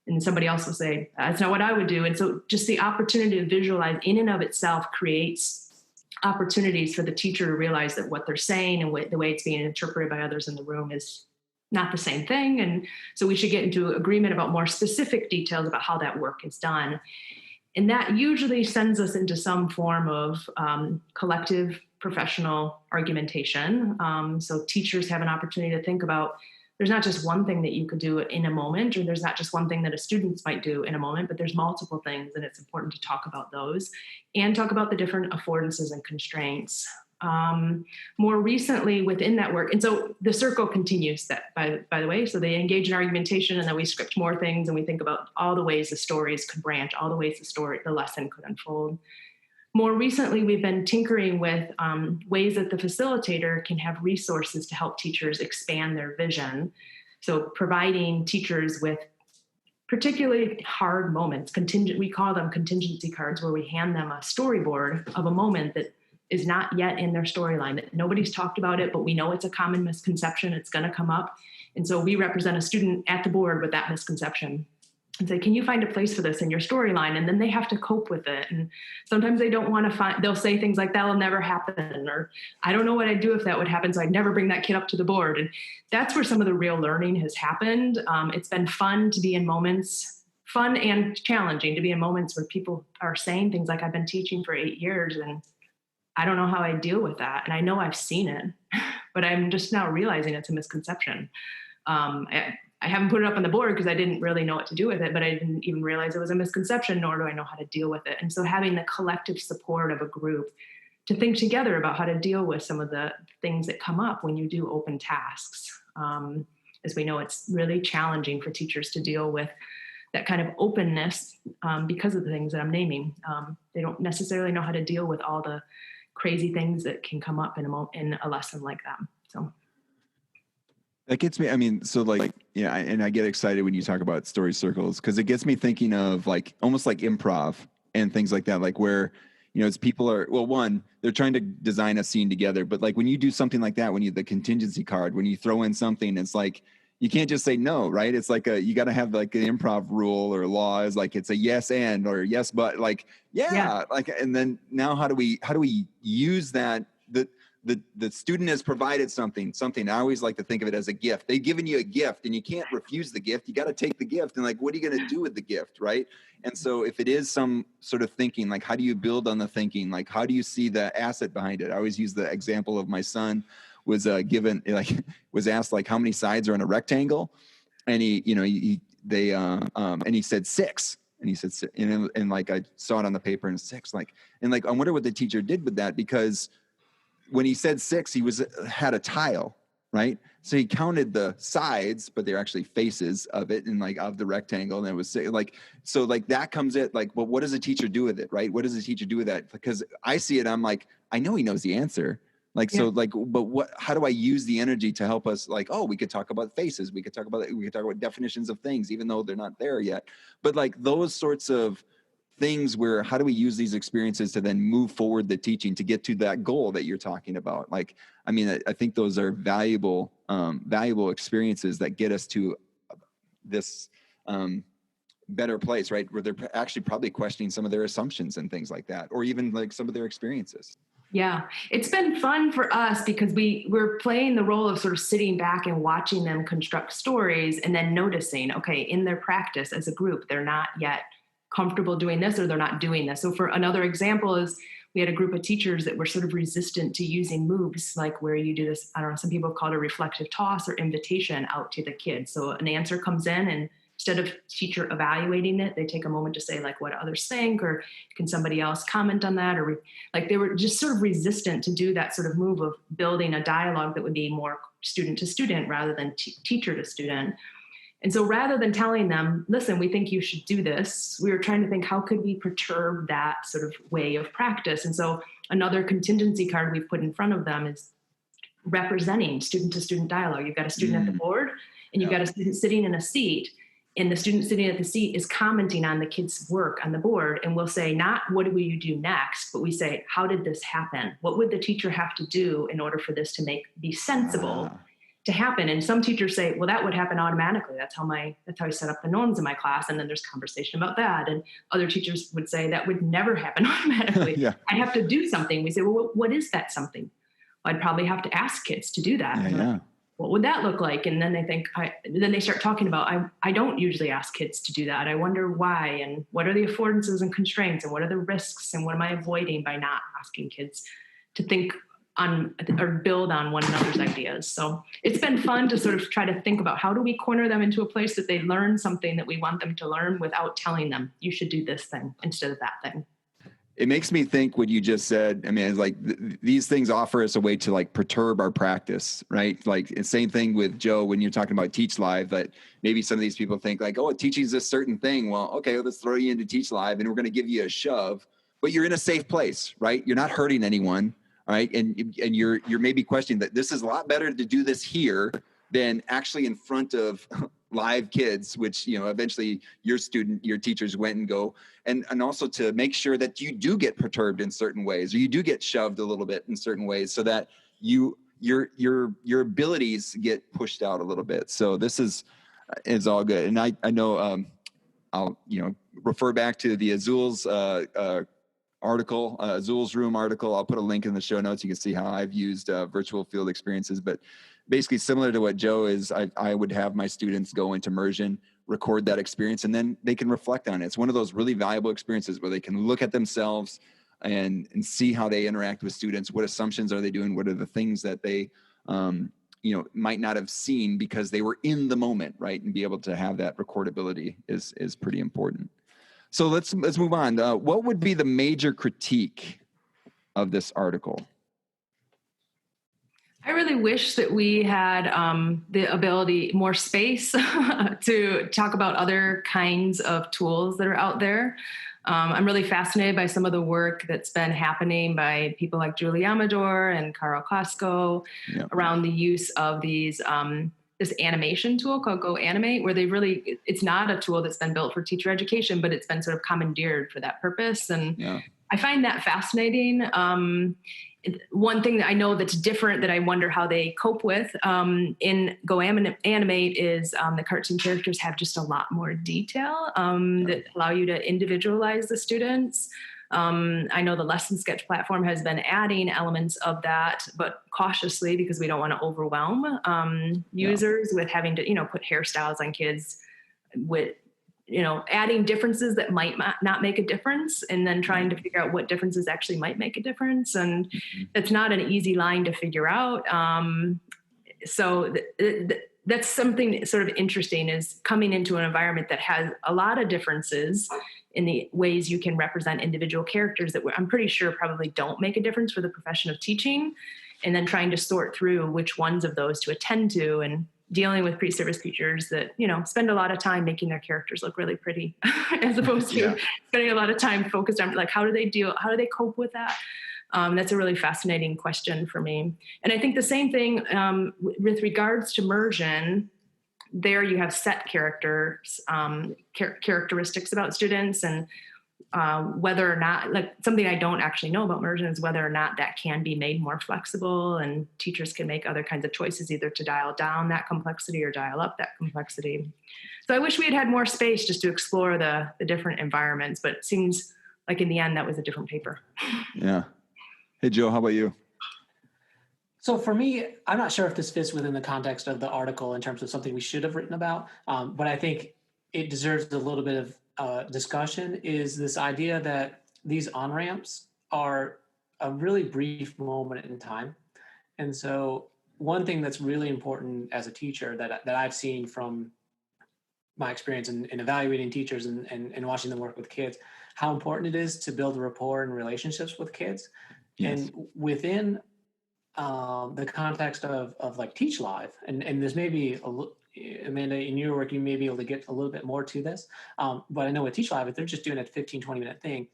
And somebody else will say, that's not what I would do. And so just the opportunity to visualize in and of itself creates opportunities for the teacher to realize that what they're saying and the way it's being interpreted by others in the room is not the same thing. And so we should get into agreement about more specific details about how that work is done. And that usually sends us into some form of collective professional argumentation. So teachers have an opportunity to think about, there's not just one thing that you could do in a moment, or there's not just one thing that a student might do in a moment, but there's multiple things, and it's important to talk about those and talk about the different affordances and constraints. More recently within that work, and so the circle continues that, by the way, so they engage in argumentation, and then we script more things, and we think about all the ways the stories could branch, all the ways the lesson could unfold. More recently, we've been tinkering with ways that the facilitator can have resources to help teachers expand their vision. So providing teachers with particularly hard moments, we call them contingency cards, where we hand them a storyboard of a moment that is not yet in their storyline, that nobody's talked about it, but we know it's a common misconception, it's going to come up. And so we represent a student at the board with that misconception and say, can you find a place for this in your storyline? And then they have to cope with it. And sometimes they don't want to they'll say things like, that'll never happen, or I don't know what I'd do if that would happen, so I'd never bring that kid up to the board. And that's where some of the real learning has happened. It's been fun to be in moments, fun and challenging to be in moments where people are saying things like, I've been teaching for 8 years and I don't know how I deal with that. And I know I've seen it, but I'm just now realizing it's a misconception. I haven't put it up on the board because I didn't really know what to do with it, but I didn't even realize it was a misconception, nor do I know how to deal with it. And so having the collective support of a group to think together about how to deal with some of the things that come up when you do open tasks. As we know, it's really challenging for teachers to deal with that kind of openness because of the things that I'm naming. They don't necessarily know how to deal with all the crazy things that can come up in a lesson like that. So. That gets me, I mean, so like, yeah, and I get excited when you talk about story circles, because it gets me thinking of like, almost like improv and things like that, like where, you know, it's people are, well, one, they're trying to design a scene together, but like when you do something like that, when you, the contingency card, when you throw in something, it's like, you can't just say no, right? It's like you got to have like an improv rule or law is like, it's a yes and, or yes, but like, yeah. Like, and then now how do we use that? The student has provided something. I always like to think of it as a gift. They've given you a gift and you can't refuse the gift. You got to take the gift and like, what are you going to do with the gift? Right. And so if it is some sort of thinking, like, how do you build on the thinking? Like, how do you see the asset behind it? I always use the example of my son was given, like, was asked like, how many sides are in a rectangle? And he, you know, and he said 6. And he said, and like, I saw it on the paper and 6, like, and like, I wonder what the teacher did with that, because when he said 6, he had a tile, right? So he counted the sides, but they're actually faces of it, and like of the rectangle, and it was like, so like that comes at like, well, what does a teacher do with it, right? What does a teacher do with that? Because I see it, I'm like, I know he knows the answer, like, yeah. So like, but how do I use the energy to help us? Like, oh, we could talk about faces, we could talk about definitions of things, even though they're not there yet. But like those sorts of things where, how do we use these experiences to then move forward the teaching to get to that goal that you're talking about? Like, I mean, I think those are valuable experiences that get us to this better place, right? Where they're actually probably questioning some of their assumptions and things like that, or even like some of their experiences. Yeah, it's been fun for us because we're playing the role of sort of sitting back and watching them construct stories and then noticing, okay, in their practice as a group, they're not yet comfortable doing this or they're not doing this. So for another example is we had a group of teachers that were sort of resistant to using moves, like where you do this, I don't know, some people call it a reflective toss or invitation out to the kids. So an answer comes in and instead of teacher evaluating it, they take a moment to say like what others think, or can somebody else comment on that? Or like they were just sort of resistant to do that sort of move of building a dialogue that would be more student to student rather than teacher to student. And so rather than telling them, listen, we think you should do this, we were trying to think, how could we perturb that sort of way of practice? And so another contingency card we've put in front of them is representing student to student dialogue. You've got a student at the board and you've got a student sitting in a seat, and the student sitting at the seat is commenting on the kid's work on the board. And we'll say, not what will you do next, but we say, how did this happen? What would the teacher have to do in order for this to be sensible to happen? And some teachers say, well, that would happen automatically. That's how I set up the norms in my class. And then there's conversation about that. And other teachers would say that would never happen automatically. I'd have to do something. We say, well, what is that something? Well, I'd probably have to ask kids to do that. What would that look like? And then they think, then they start talking about, I don't usually ask kids to do that. I wonder why, and what are the affordances and constraints, and what are the risks, and what am I avoiding by not asking kids to think on or build on one another's ideas. So it's been fun to sort of try to think about how do we corner them into a place that they learn something that we want them to learn without telling them, you should do this thing instead of that thing. It makes me think what you just said. I mean, it's like these things offer us a way to like perturb our practice, right? Like same thing with Joe, when you're talking about Teach Live, that maybe some of these people think like, oh, teaching is a certain thing. Well, okay, let's throw you into Teach Live and we're going to give you a shove, but you're in a safe place, right? You're not hurting anyone, right? And you're maybe questioning that this is a lot better to do this here than actually in front of live kids, which, you know, eventually your teachers went and go, and also to make sure that you do get perturbed in certain ways, or you do get shoved a little bit in certain ways, so that your abilities get pushed out a little bit. So this is all good. And I know I'll, you know, refer back to the Azul's article, Azul's Room article. I'll put a link in the show notes. You can see how I've used virtual field experiences, but basically similar to what Joe is, I would have my students go into immersion, record that experience, and then they can reflect on it. It's one of those really valuable experiences where they can look at themselves and see how they interact with students. What assumptions are they doing? What are the things that they, you know, might not have seen because they were in the moment, right? And be able to have that recordability is pretty important. So let's move on. What would be the major critique of this article? I really wish that we had the ability, more space to talk about other kinds of tools that are out there. I'm really fascinated by some of the work that's been happening by people like Julie Amador and Carl Klasko around the use of these this animation tool called Go Animate, where it's not a tool that's been built for teacher education, but it's been sort of commandeered for that purpose. And I find that fascinating. One thing that I know that's different that I wonder how they cope with in Go Animate is the cartoon characters have just a lot more detail that allow you to individualize the students. I know the Lesson Sketch platform has been adding elements of that, but cautiously, because we don't want to overwhelm users with having to, you know, put hairstyles on kids with, you know, adding differences that might not make a difference, and then trying to figure out what differences actually might make a difference. And it's not an easy line to figure out. So that's something sort of interesting, is coming into an environment that has a lot of differences in the ways you can represent individual characters that I'm pretty sure probably don't make a difference for the profession of teaching, and then trying to sort through which ones of those to attend to, and dealing with pre-service teachers that, you know, spend a lot of time making their characters look really pretty as opposed to spending a lot of time focused on like, how do they cope with that? That's a really fascinating question for me. And I think the same thing with regards to immersion. There you have set characters, characteristics about students, and whether or not, like something I don't actually know about immersion is whether or not that can be made more flexible and teachers can make other kinds of choices either to dial down that complexity or dial up that complexity. So I wish we had more space just to explore the different environments, but it seems like in the end that was a different paper. Yeah. Hey, Joe, how about you? So for me, I'm not sure if this fits within the context of the article in terms of something we should have written about, but I think it deserves a little bit of discussion, is this idea that these on-ramps are a really brief moment in time. And so one thing that's really important as a teacher that I've seen from my experience in evaluating teachers and watching them work with kids, how important it is to build rapport and relationships with kids. Yes. And within the context of like Teach Live, and this may be, Amanda, in your work, you may be able to get a little bit more to this. But I know with Teach Live, if they're just doing a 15, 20-minute thing,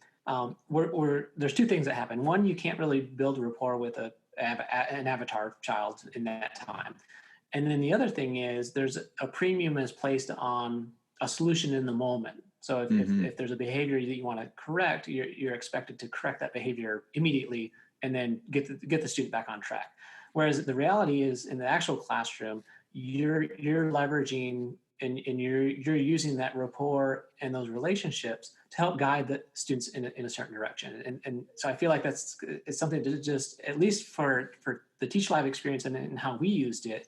there's two things that happen. One, you can't really build a rapport with an avatar child in that time. And then the other thing is there's a premium is placed on a solution in the moment. So if there's a behavior that you want to correct, you're expected to correct that behavior immediately and then get the student back on track. Whereas the reality is in the actual classroom, you're leveraging and you're using that rapport and those relationships to help guide the students in a certain direction. And so I feel like it's something to just, at least for the Teach Live experience and how we used it,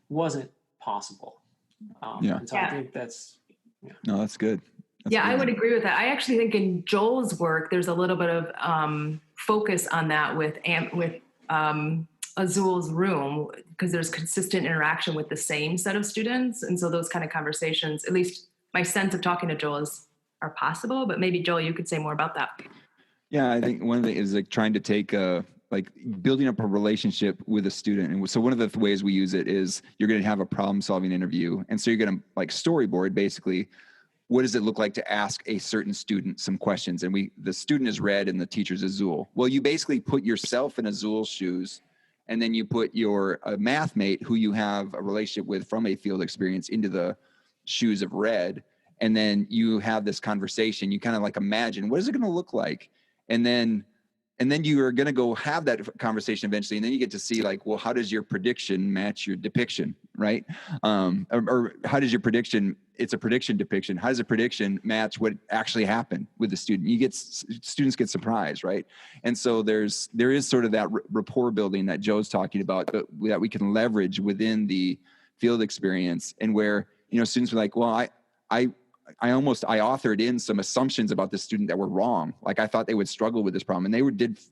wasn't possible. And so I think that's, No, that's good. I would agree with that. I actually think in Joel's work, there's a little bit of focus on that with Azul's room, because there's consistent interaction with the same set of students. And so those kind of conversations, at least my sense of talking to Joel, are possible, but maybe Joel, you could say more about that. Yeah, I think one of the is like trying to take like building up a relationship with a student. And so one of the ways we use it is you're going to have a problem solving interview. And so you're going to like storyboard basically, what does it look like to ask a certain student some questions? And the student is red and the teacher's Azul. Well, you basically put yourself in Azul's shoes, and then you put your math mate who you have a relationship with from a field experience into the shoes of red. And then you have this conversation. You kind of like imagine, what is it going to look like? And then you are going to go have that conversation eventually. And then you get to see like, well, how does your prediction match your depiction, right? Or how does your prediction, it's a prediction depiction. How does a prediction match what actually happened with the student? Students get surprised, right? And so there is sort of that rapport building that Joe's talking about that we can leverage within the field experience, and where, students are like, well, I authored in some assumptions about the student that were wrong. Like I thought they would struggle with this problem, and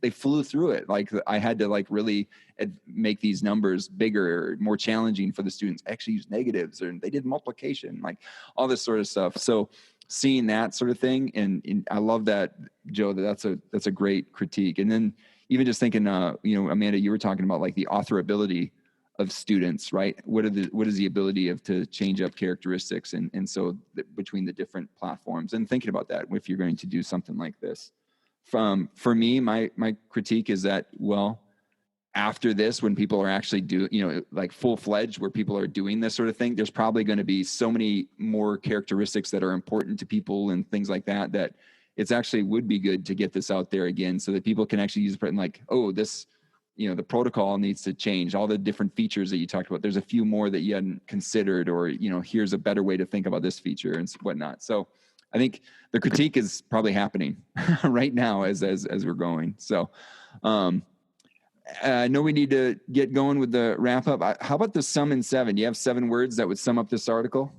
they flew through it. Like I had to like really make these numbers bigger or more challenging for the students. I actually used negatives, or they did multiplication, like all this sort of stuff. So seeing that sort of thing. And I love that, Joe, that's a great critique. And then even just thinking, Amanda, you were talking about like the authorability of students, right? What is the ability to change up characteristics? And so between the different platforms, and thinking about that, if you're going to do something like this, for me, my critique is that, well, after this, when people are actually like full-fledged, where people are doing this sort of thing, there's probably going to be so many more characteristics that are important to people and things like that, that it's actually would be good to get this out there again, so that people can actually use it and like, oh, this, the protocol needs to change, all the different features that you talked about. There's a few more that you hadn't considered, or, here's a better way to think about this feature and whatnot. So I think the critique is probably happening right now as we're going. So I know we need to get going with the wrap up. How about the sum in 7? Do you have 7 words that would sum up this article?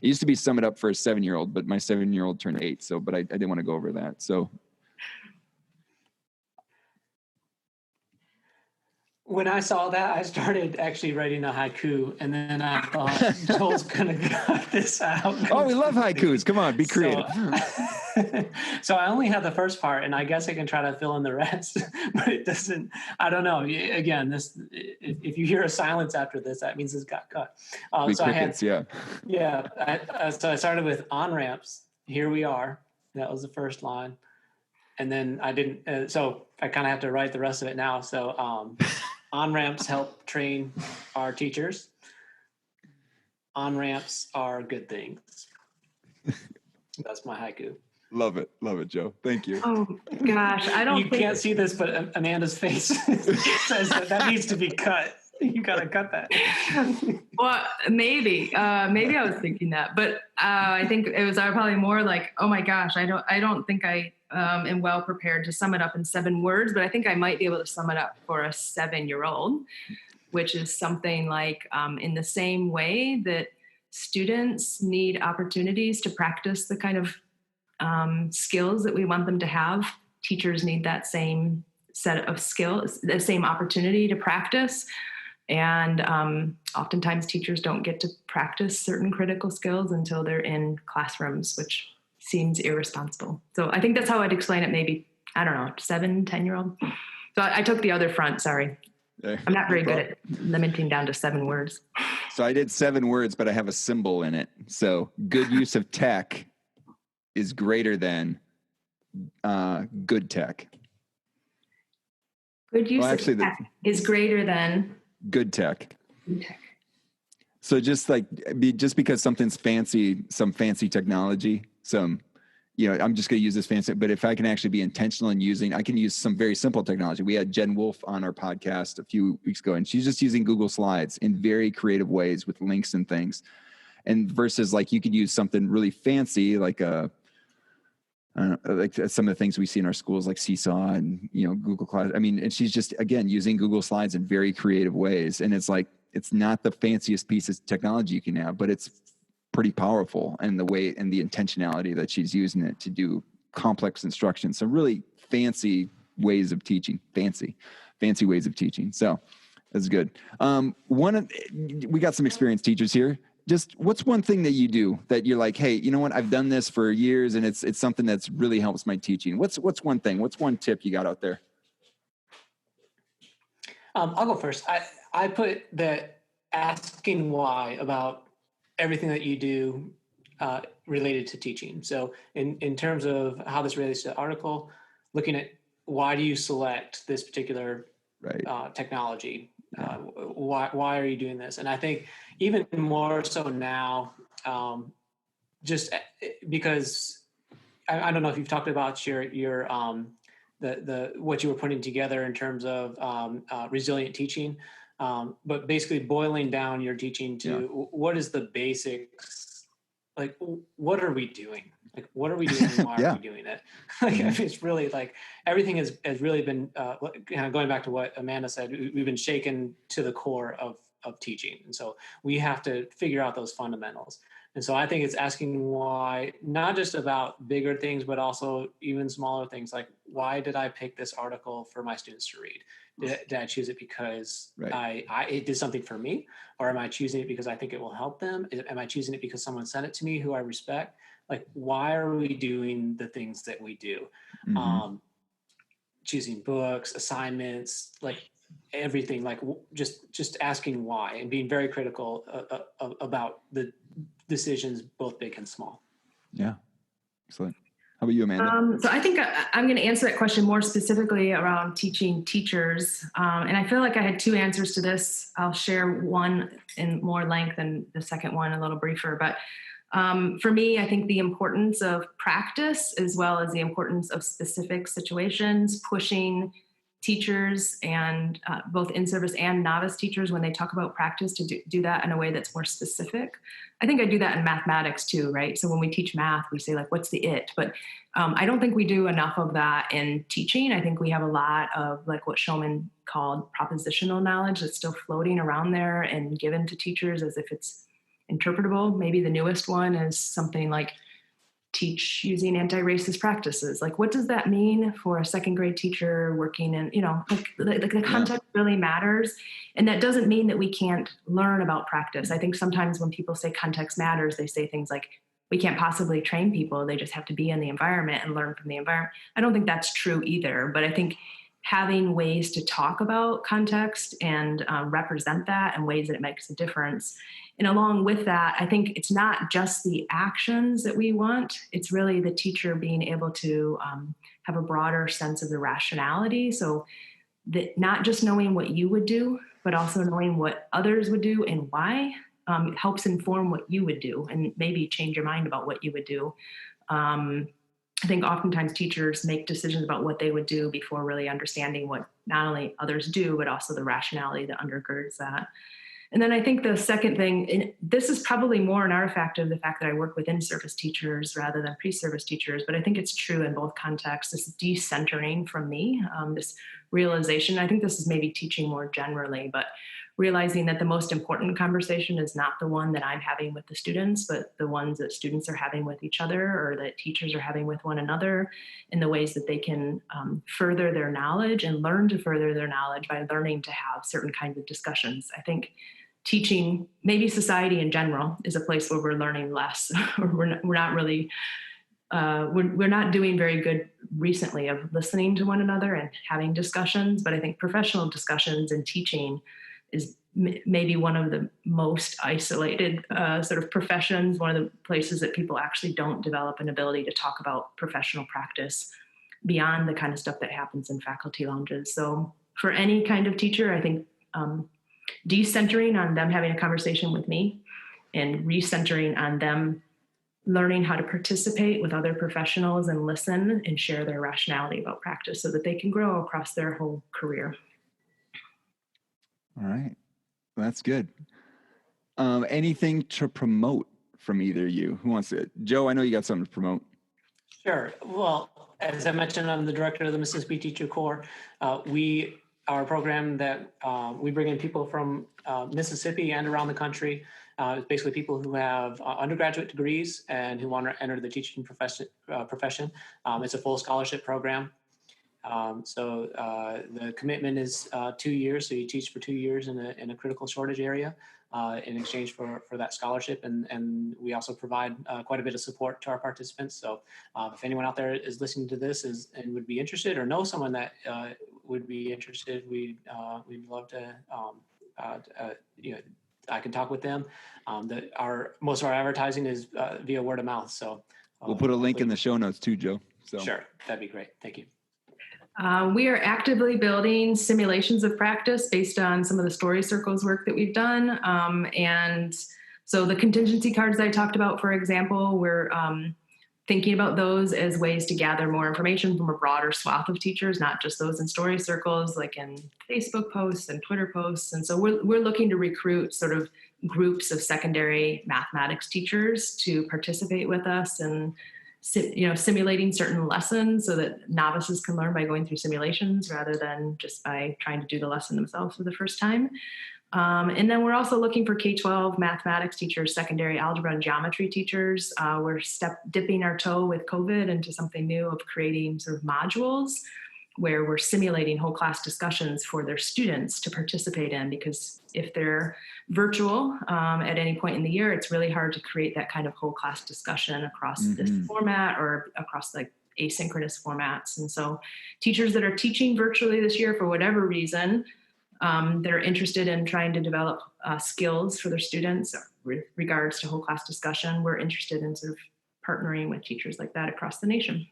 It used to be sum it up for a 7-year-old, but my 7-year-old turned 8. So, but I didn't want to go over that. So. When I saw that, I started actually writing a haiku, and then I thought Joel's going to cut this out. Oh, we love haikus. Come on, be creative. So I only have the first part, and I guess I can try to fill in the rest, but it doesn't, I don't know. Again, if you hear a silence after this, that means it's got cut. So crickets, so I started with on-ramps. Here we are. That was the first line. And then I didn't, so I kind of have to write the rest of it now. So on-ramps help train our teachers. On-ramps are good things. That's my haiku. Love it, Joe. Thank you. Oh gosh, I don't. You can't see this, but Amanda's face says that needs to be cut. You gotta cut that. Well, maybe I was thinking that, but I think it was probably more like, oh my gosh, I don't think I am well prepared to sum it up in 7 words, but I think I might be able to sum it up for a 7-year-old, which is something like, in the same way that students need opportunities to practice the kind of skills that we want them to have, teachers need that same set of skills, the same opportunity to practice. And oftentimes teachers don't get to practice certain critical skills until they're in classrooms, which seems irresponsible. So I think that's how I'd explain it. Maybe, I don't know, 7, 10-year-old. So I took the other front, sorry. I'm not very good at limiting down to 7 words. So I did 7 words, but I have a symbol in it. So good use of tech is greater than good tech. Good use of tech is greater than good tech. good tech. So just because something's fancy, some fancy technology, I'm just going to use this fancy, but if I can actually be intentional in I can use some very simple technology. We had Jen Wolf on our podcast a few weeks ago, and she's just using Google Slides in very creative ways with links and things. And versus like you could use something really fancy, like like some of the things we see in our schools, like Seesaw and, Google Class. I mean, and she's just, again, using Google Slides in very creative ways. And it's like, it's not the fanciest piece of technology you can have, but it's pretty powerful, and the way and the intentionality that she's using it to do complex instruction. So really fancy ways of teaching, fancy ways of teaching. So that's good. We got some experienced teachers here. Just what's one thing that you do that you're like, hey, you know what? I've done this for years and it's something that's really helps my teaching. What's one thing? What's one tip you got out there? I'll go first. I put that asking why about everything that you do related to teaching. So in terms of how this relates to the article, looking at why do you select this particular technology? Why are you doing this? And I think even more so now, just because I don't know if you've talked about your what you were putting together in terms of resilient teaching, but basically boiling down your teaching to what is the basics, like what are we doing? Like, what are we doing and why are we doing it? Like, I mean, it's really like everything has really been kind of going back to what Amanda said. We've been shaken to the core of teaching. And so we have to figure out those fundamentals. And so I think it's asking why, not just about bigger things, but also even smaller things. Like, why did I pick this article for my students to read? Did I choose it because it did something for me? Or am I choosing it because I think it will help them? Am I choosing it because someone sent it to me who I respect? Like, why are we doing the things that we do? Mm-hmm. Choosing books, assignments, like everything, like just asking why and being very critical about the decisions, both big and small. Yeah. Excellent. How about you, Amanda? So I think I'm going to answer that question more specifically around teaching teachers. And I feel like I had 2 answers to this. I'll share one in more length and the second one a little briefer. But for me, I think the importance of practice, as well as the importance of specific situations, pushing teachers and both in-service and novice teachers, when they talk about practice, to do that in a way that's more specific. I think I do that in mathematics too, right? So when we teach math, we say like, what's the it? But I don't think we do enough of that in teaching. I think we have a lot of like what Shulman called propositional knowledge that's still floating around there and given to teachers as if it's interpretable. Maybe the newest one is something like teach using anti-racist practices. Like, what does that mean for a 2nd grade teacher working in, like the context really matters. And that doesn't mean that we can't learn about practice. I think sometimes when people say context matters, they say things like, we can't possibly train people. They just have to be in the environment and learn from the environment. I don't think that's true either, but I think having ways to talk about context and represent that in ways that it makes a difference. And along with that, I think it's not just the actions that we want. It's really the teacher being able to have a broader sense of the rationality. So that not just knowing what you would do, but also knowing what others would do and why helps inform what you would do and maybe change your mind about what you would do. I think oftentimes teachers make decisions about what they would do before really understanding what not only others do, but also the rationality that undergirds that. And then I think the second thing, and this is probably more an artifact of the fact that I work with in-service teachers rather than pre-service teachers, but I think it's true in both contexts, this decentering from me, this realization. I think this is maybe teaching more generally, but realizing that the most important conversation is not the one that I'm having with the students, but the ones that students are having with each other or that teachers are having with one another, in the ways that they can further their knowledge and learn to further their knowledge by learning to have certain kinds of discussions. I think teaching, maybe society in general, is a place where we're learning less. we're not really, we're not doing very good recently of listening to one another and having discussions. But I think professional discussions and teaching is maybe one of the most isolated sort of professions, one of the places that people actually don't develop an ability to talk about professional practice beyond the kind of stuff that happens in faculty lounges. So for any kind of teacher, I think decentering on them having a conversation with me and recentering on them learning how to participate with other professionals and listen and share their rationality about practice so that they can grow across their whole career. All right. Well, that's good. Anything to promote from either of you? Who wants to? Joe, I know you got something to promote. Sure. Well, as I mentioned, I'm the director of the Mississippi Teacher Corps. We are a program that we bring in people from Mississippi and around the country. Basically people who have undergraduate degrees and who want to enter the teaching profession. It's a full scholarship program. So the commitment is 2 years. So you teach for 2 years in a critical shortage area in exchange for that scholarship. And we also provide quite a bit of support to our participants. So if anyone out there is listening to this and would be interested or know someone that would be interested, we'd love to, I can talk with them. Most of our advertising is via word of mouth. So we'll put a link in the show notes too, Joe. So sure, that'd be great. Thank you. We are actively building simulations of practice based on some of the story circles work that we've done. And so the contingency cards I talked about, for example, we're thinking about those as ways to gather more information from a broader swath of teachers, not just those in story circles, like in Facebook posts and Twitter posts. And so we're looking to recruit sort of groups of secondary mathematics teachers to participate with us and simulating certain lessons so that novices can learn by going through simulations rather than just by trying to do the lesson themselves for the first time. And then we're also looking for K-12 mathematics teachers, secondary algebra and geometry teachers. We're dipping our toe with COVID into something new of creating sort of modules where we're simulating whole class discussions for their students to participate in, because if they're virtual at any point in the year, it's really hard to create that kind of whole class discussion across this format or across like asynchronous formats. And so teachers that are teaching virtually this year for whatever reason, they're interested in trying to develop skills for their students with regards to whole class discussion. We're interested in sort of partnering with teachers like that across the nation.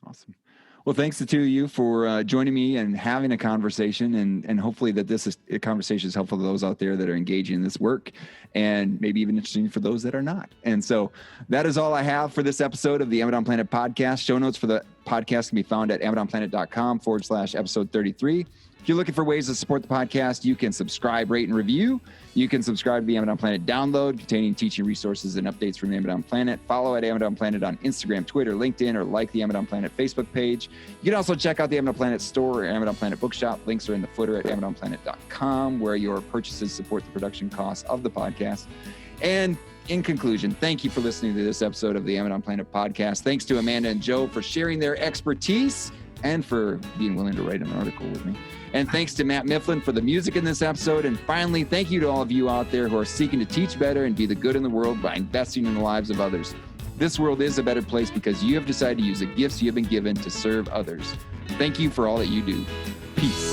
Awesome. Well, thanks to two of you for joining me and having a conversation, and hopefully that this conversation is helpful to those out there that are engaging in this work, and maybe even interesting for those that are not. And so that is all I have for this episode of the Amazon Planet podcast. Show notes for the podcast can be found at amazonplanet.com/episode 33. If you're looking for ways to support the podcast, you can subscribe, rate, and review. You can subscribe to the Amazon Planet download containing teaching resources and updates from the Amazon Planet. Follow at Amazon Planet on Instagram, Twitter, LinkedIn, or like the Amazon Planet Facebook page. You can also check out the Amazon Planet store or Amazon Planet bookshop. Links are in the footer at amazonplanet.com, where your purchases support the production costs of the podcast. And in conclusion, thank you for listening to this episode of the Amazon Planet podcast. Thanks to Amanda and Joe for sharing their expertise and for being willing to write an article with me. And thanks to Matt Mifflin for the music in this episode. And finally, thank you to all of you out there who are seeking to teach better and be the good in the world by investing in the lives of others. This world is a better place because you have decided to use the gifts you have been given to serve others. Thank you for all that you do. Peace.